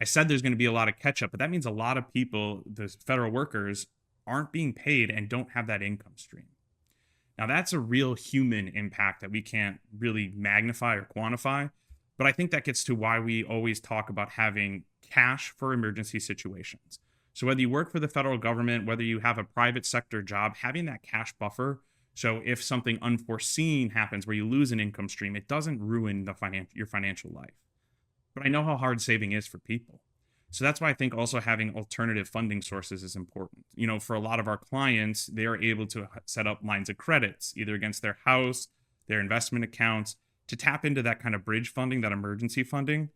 I said there's going to be a lot of catch up, but that means a lot of people, the federal workers, aren't being paid and don't have that income stream. Now, that's a real human impact that we can't really magnify or quantify. But I think that gets to why we always talk about having cash for emergency situations. So, whether you work for the federal government, whether you have a private sector job, having that cash buffer. So, if something unforeseen happens where you lose an income stream, it doesn't ruin your financial life. But I know how hard saving is for people. So that's why I think also having alternative funding sources is important. For a lot of our clients, they are able to set up lines of credits, either against their house, their investment accounts, to tap into that kind of bridge funding, that emergency funding.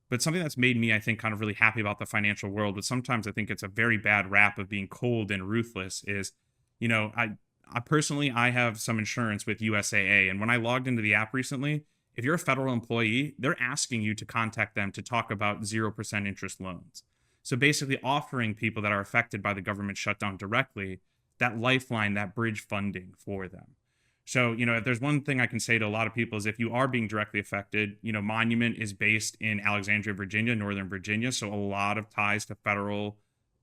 But something that's made me, I think, kind of really happy about the financial world, but sometimes I think it's a very bad rap of being cold and ruthless, is, I personally, I have some insurance with USAA. And when I logged into the app recently, if you're a federal employee, they're asking you to contact them to talk about 0% interest loans. So basically offering people that are affected by the government shutdown directly that lifeline, that bridge funding for them. So, if there's one thing I can say to a lot of people is if you are being directly affected, Monument is based in Alexandria, Virginia, Northern Virginia. So a lot of ties to federal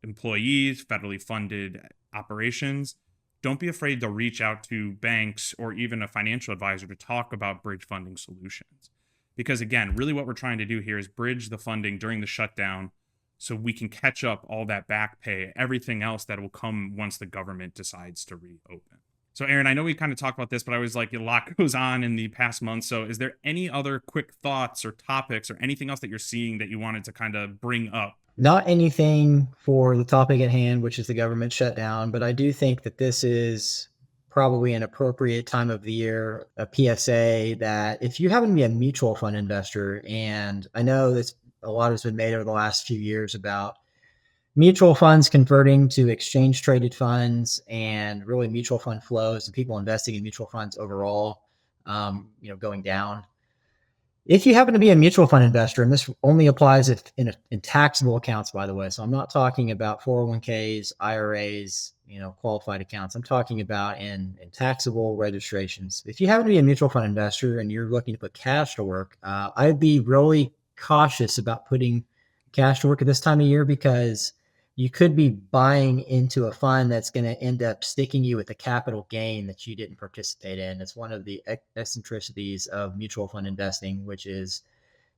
employees, federally funded operations. Don't be afraid to reach out to banks or even a financial advisor to talk about bridge funding solutions. Because again, really what we're trying to do here is bridge the funding during the shutdown so we can catch up all that back pay, everything else that will come once the government decides to reopen. So Aaron, I know we kind of talked about this, but I was like, a lot goes on in the past month. So is there any other quick thoughts or topics or anything else that you're seeing that you wanted to kind of bring up? Not anything for the topic at hand, which is the government shutdown, but I do think that this is probably an appropriate time of the year, a PSA that if you happen to be a mutual fund investor, and I know that a lot has been made over the last few years about mutual funds converting to exchange traded funds and really mutual fund flows and people investing in mutual funds overall, going down. If you happen to be a mutual fund investor, and this only applies if in taxable accounts, by the way. So I'm not talking about 401ks, IRAs, qualified accounts. I'm talking about in taxable registrations. If you happen to be a mutual fund investor and you're looking to put cash to work, I'd be really cautious about putting cash to work at this time of year because you could be buying into a fund that's going to end up sticking you with a capital gain that you didn't participate in. It's one of the eccentricities of mutual fund investing, which is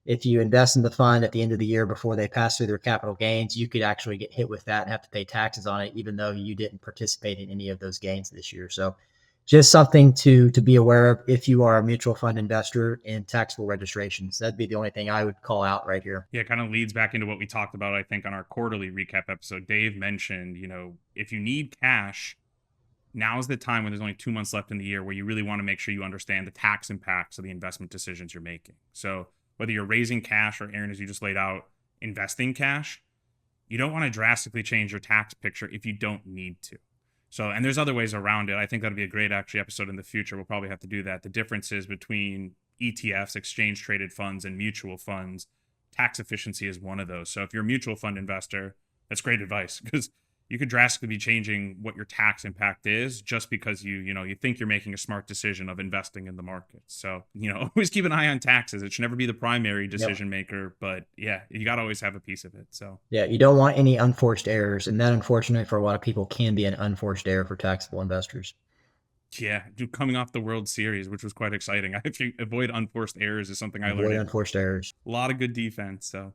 if you invest in the fund at the end of the year before they pass through their capital gains, you could actually get hit with that and have to pay taxes on it, even though you didn't participate in any of those gains this year. So just something to be aware of if you are a mutual fund investor in taxable registrations. That'd be the only thing I would call out right here. Yeah, it kind of leads back into what we talked about, I think, on our quarterly recap episode. Dave mentioned, if you need cash, now's the time when there's only 2 months left in the year where you really want to make sure you understand the tax impacts of the investment decisions you're making. So whether you're raising cash or, Aaron, as you just laid out, investing cash, you don't want to drastically change your tax picture if you don't need to. So, and there's other ways around it. I think that'll be a great actually episode in the future. We'll probably have to do that. The differences between ETFs, exchange traded funds, and mutual funds. Tax efficiency is one of those. So if you're a mutual fund investor, that's great advice because you could drastically be changing what your tax impact is just because you think you're making a smart decision of investing in the market. So, always keep an eye on taxes. It should never be the primary Yep. decision maker, but yeah, you got to always have a piece of it. So Yeah, you don't want any unforced errors, and that unfortunately for a lot of people can be an unforced error for taxable investors. yeah, coming off the World Series, which was quite exciting. If you avoid unforced errors is something I learned. Avoid A unforced errors. lot of good defense. So